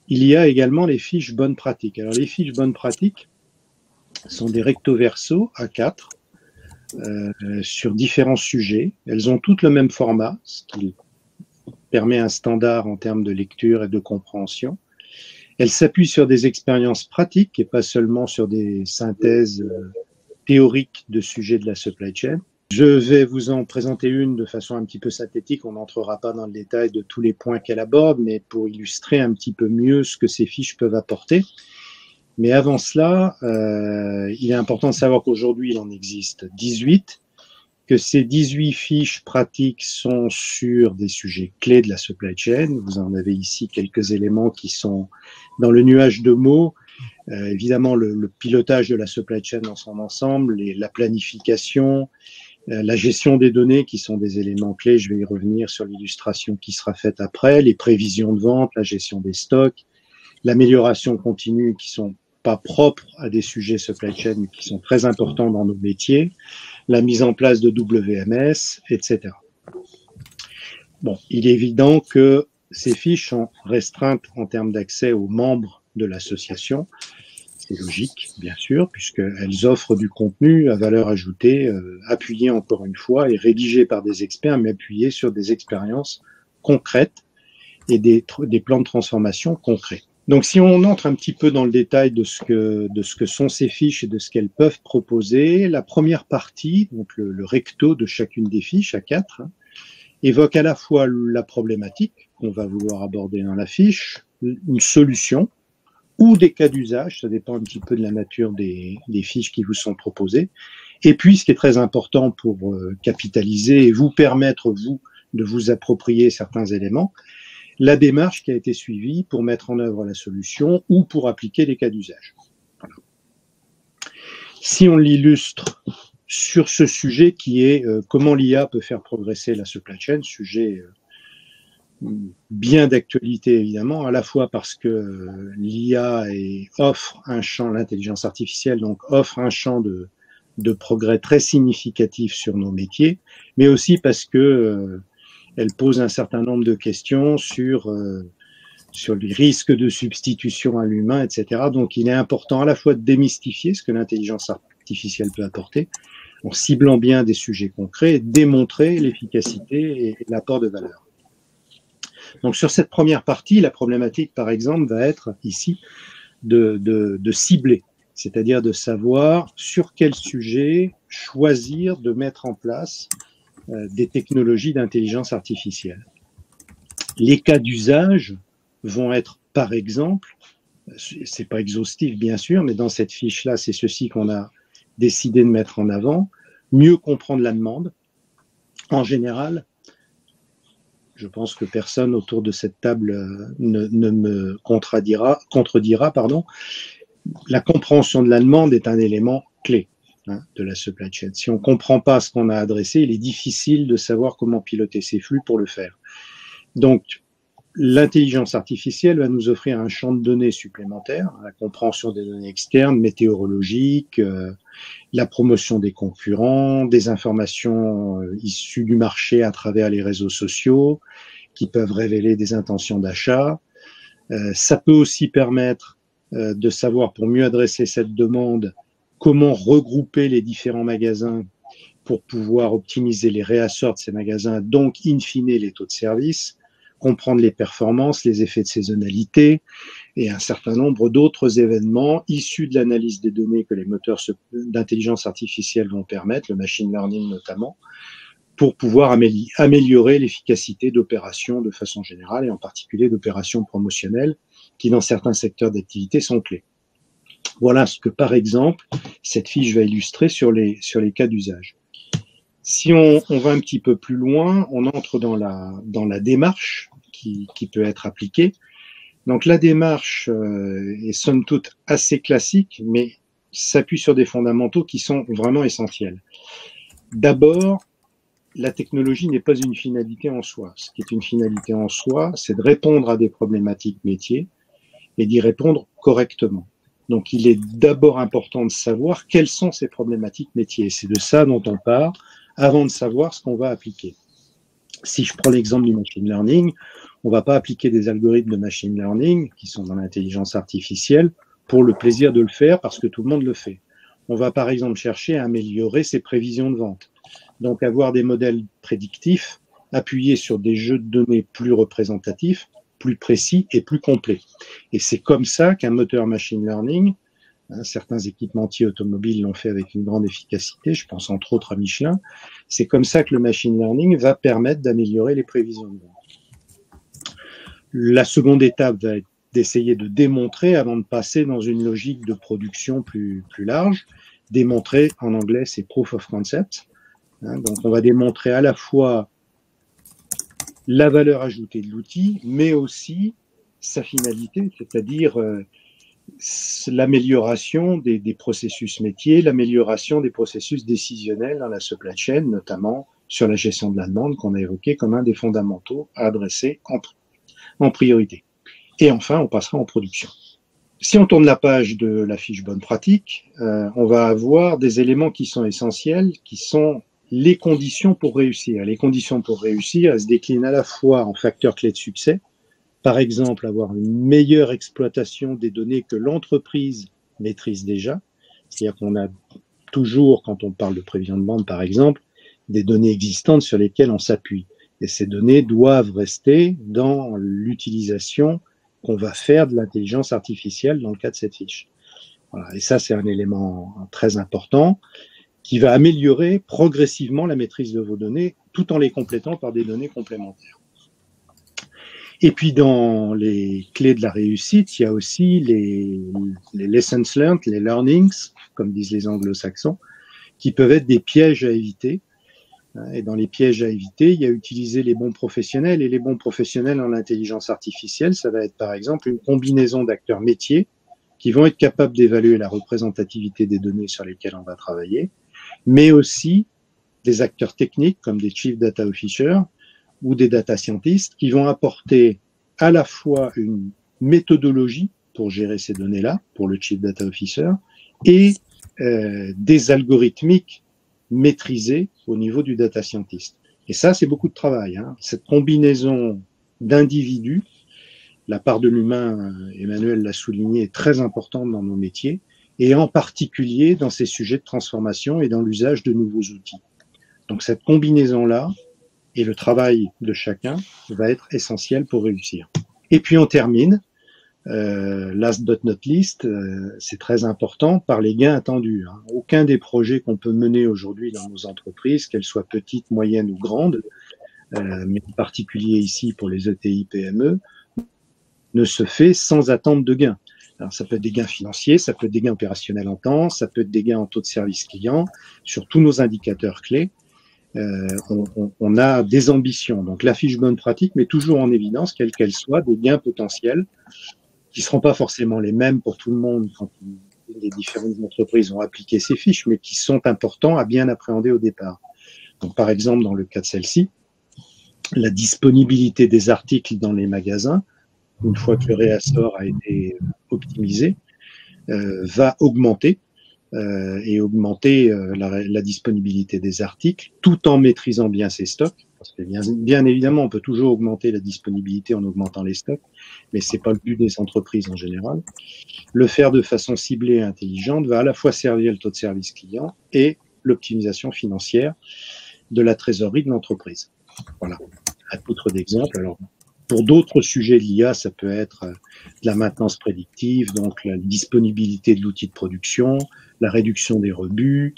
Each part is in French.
il y a également les fiches bonnes pratiques. Alors les fiches bonnes pratiques sont des recto verso A4 sur différents sujets. Elles ont toutes le même format, ce qui permet un standard en termes de lecture et de compréhension. Elles s'appuient sur des expériences pratiques et pas seulement sur des synthèses théoriques de sujets de la supply chain. Je vais vous en présenter une de façon un petit peu synthétique. On n'entrera pas dans le détail de tous les points qu'elle aborde, mais pour illustrer un petit peu mieux ce que ces fiches peuvent apporter. Mais avant cela, il est important de savoir qu'aujourd'hui, il en existe 18, que ces 18 fiches pratiques sont sur des sujets clés de la supply chain. Vous en avez ici quelques éléments qui sont dans le nuage de mots. Évidemment, le pilotage de la supply chain dans son ensemble, la planification, la gestion des données qui sont des éléments clés. Je vais y revenir sur l'illustration qui sera faite après, les prévisions de vente, la gestion des stocks, l'amélioration continue qui sont pas propres à des sujets supply chain, mais qui sont très importants dans nos métiers, la mise en place de WMS, etc. Bon, il est évident que ces fiches sont restreintes en termes d'accès aux membres de l'association. C'est logique, bien sûr, puisqu'elles offrent du contenu à valeur ajoutée, appuyé encore une fois et rédigé par des experts, mais appuyé sur des expériences concrètes et des plans de transformation concrets. Donc, si on entre un petit peu dans le détail de ce que sont ces fiches et de ce qu'elles peuvent proposer, la première partie, donc le recto de chacune des fiches, à 4, évoque à la fois la problématique qu'on va vouloir aborder dans la fiche, une solution ou des cas d'usage, ça dépend un petit peu de la nature des fiches qui vous sont proposées. Et puis, ce qui est très important pour capitaliser et vous permettre, vous, de vous approprier certains éléments, la démarche qui a été suivie pour mettre en œuvre la solution ou pour appliquer les cas d'usage. Voilà. Si on l'illustre sur ce sujet qui est comment l'IA peut faire progresser la supply chain, sujet bien d'actualité évidemment, à la fois parce que l'IA offre un champ, l'intelligence artificielle donc offre un champ de progrès très significatif sur nos métiers, mais aussi parce que elle pose un certain nombre de questions sur les risques de substitution à l'humain, etc. Donc, il est important à la fois de démystifier ce que l'intelligence artificielle peut apporter, en ciblant bien des sujets concrets, et démontrer l'efficacité et l'apport de valeur. Donc, sur cette première partie, la problématique, par exemple, va être ici de cibler, c'est-à-dire de savoir sur quel sujet choisir de mettre en place des technologies d'intelligence artificielle. Les cas d'usage vont être, par exemple, c'est pas exhaustif bien sûr, mais dans cette fiche-là, c'est ceci qu'on a décidé de mettre en avant, mieux comprendre la demande. En général, je pense que personne autour de cette table ne me contredira, la compréhension de la demande est un élément clé de la supply chain. Si on ne comprend pas ce qu'on a adressé, il est difficile de savoir comment piloter ces flux pour le faire. Donc, l'intelligence artificielle va nous offrir un champ de données supplémentaire, la compréhension des données externes, météorologiques, la promotion des concurrents, des informations issues du marché à travers les réseaux sociaux qui peuvent révéler des intentions d'achat. Ça peut aussi permettre de savoir, pour mieux adresser cette demande, comment regrouper les différents magasins pour pouvoir optimiser les réassorts de ces magasins, donc in fine les taux de service, comprendre les performances, les effets de saisonnalité et un certain nombre d'autres événements issus de l'analyse des données que les moteurs d'intelligence artificielle vont permettre, le machine learning notamment, pour pouvoir améliorer l'efficacité d'opérations de façon générale et en particulier d'opérations promotionnelles qui dans certains secteurs d'activité sont clés. Voilà ce que, par exemple, cette fiche va illustrer sur les cas d'usage. Si on va un petit peu plus loin, on entre dans la démarche qui peut être appliquée. Donc la démarche est somme toute assez classique, mais s'appuie sur des fondamentaux qui sont vraiment essentiels. D'abord, la technologie n'est pas une finalité en soi. Ce qui est une finalité en soi, c'est de répondre à des problématiques métiers et d'y répondre correctement. Donc, il est d'abord important de savoir quelles sont ces problématiques métiers. C'est de ça dont on part avant de savoir ce qu'on va appliquer. Si je prends l'exemple du machine learning, on ne va pas appliquer des algorithmes de machine learning qui sont dans l'intelligence artificielle pour le plaisir de le faire parce que tout le monde le fait. On va par exemple chercher à améliorer ses prévisions de vente. Donc avoir des modèles prédictifs appuyés sur des jeux de données plus représentatifs, plus précis et plus complets. Et c'est comme ça qu'un moteur machine learning, certains équipementiers automobiles l'ont fait avec une grande efficacité, je pense entre autres à Michelin, c'est comme ça que le machine learning va permettre d'améliorer les prévisions de vente. La seconde étape va être d'essayer de démontrer avant de passer dans une logique de production plus large. Démontrer, en anglais, c'est proof of concept. Donc, on va démontrer à la fois la valeur ajoutée de l'outil, mais aussi sa finalité, c'est-à-dire l'amélioration des processus métiers, l'amélioration des processus décisionnels dans la supply chain, notamment sur la gestion de la demande qu'on a évoqué comme un des fondamentaux à adresser en priorité. Et enfin, on passera en production. Si on tourne la page de la fiche bonne pratique, on va avoir des éléments qui sont essentiels, qui sont les conditions pour réussir. Les conditions pour réussir, elles se déclinent à la fois en facteurs clés de succès, par exemple avoir une meilleure exploitation des données que l'entreprise maîtrise déjà, c'est-à-dire qu'on a toujours, quand on parle de prévision de vente par exemple, des données existantes sur lesquelles on s'appuie. Et ces données doivent rester dans l'utilisation qu'on va faire de l'intelligence artificielle dans le cas de cette fiche. Voilà. Et ça, c'est un élément très important qui va améliorer progressivement la maîtrise de vos données tout en les complétant par des données complémentaires. Et puis, dans les clés de la réussite, il y a aussi les lessons learned, les learnings, comme disent les anglo-saxons, qui peuvent être des pièges à éviter. Et dans les pièges à éviter, il y a utiliser les bons professionnels. Et les bons professionnels en intelligence artificielle, ça va être par exemple une combinaison d'acteurs métiers qui vont être capables d'évaluer la représentativité des données sur lesquelles on va travailler, mais aussi des acteurs techniques comme des Chief Data Officers ou des data scientists qui vont apporter à la fois une méthodologie pour gérer ces données-là, pour le Chief Data Officer, et des algorithmiques maîtrisés au niveau du data scientist. Et ça, c'est beaucoup de travail. Cette combinaison d'individus, la part de l'humain, Emmanuel l'a souligné, est très importante dans nos métiers, et en particulier dans ces sujets de transformation et dans l'usage de nouveaux outils. Donc cette combinaison-là et le travail de chacun va être essentiel pour réussir. Et puis on termine, last but not least, c'est très important, par les gains attendus. Aucun des projets qu'on peut mener aujourd'hui dans nos entreprises, qu'elles soient petites, moyennes ou grandes, mais en particulier ici pour les ETI, PME, ne se fait sans attente de gains. Alors, ça peut être des gains financiers, ça peut être des gains opérationnels en temps, ça peut être des gains en taux de service client, sur tous nos indicateurs clés. On a des ambitions. Donc la fiche bonne pratique met toujours en évidence, quelle qu'elle soit, des gains potentiels qui ne seront pas forcément les mêmes pour tout le monde quand les différentes entreprises ont appliqué ces fiches, mais qui sont importants à bien appréhender au départ. Donc par exemple, dans le cas de celle-ci, la disponibilité des articles dans les magasins, une fois que le réassort a été optimisé, va augmenter et augmenter la disponibilité des articles tout en maîtrisant bien ses stocks. Parce que bien évidemment, on peut toujours augmenter la disponibilité en augmentant les stocks, mais c'est pas le but des entreprises en général. Le faire de façon ciblée et intelligente va à la fois servir le taux de service client et l'optimisation financière de la trésorerie de l'entreprise. Voilà, à titre d'exemple. Alors, pour d'autres sujets de l'IA, ça peut être de la maintenance prédictive, donc la disponibilité de l'outil de production, la réduction des rebuts,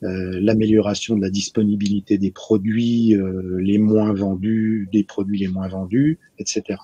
l'amélioration de la disponibilité des produits les moins vendus, des produits les moins vendus, etc.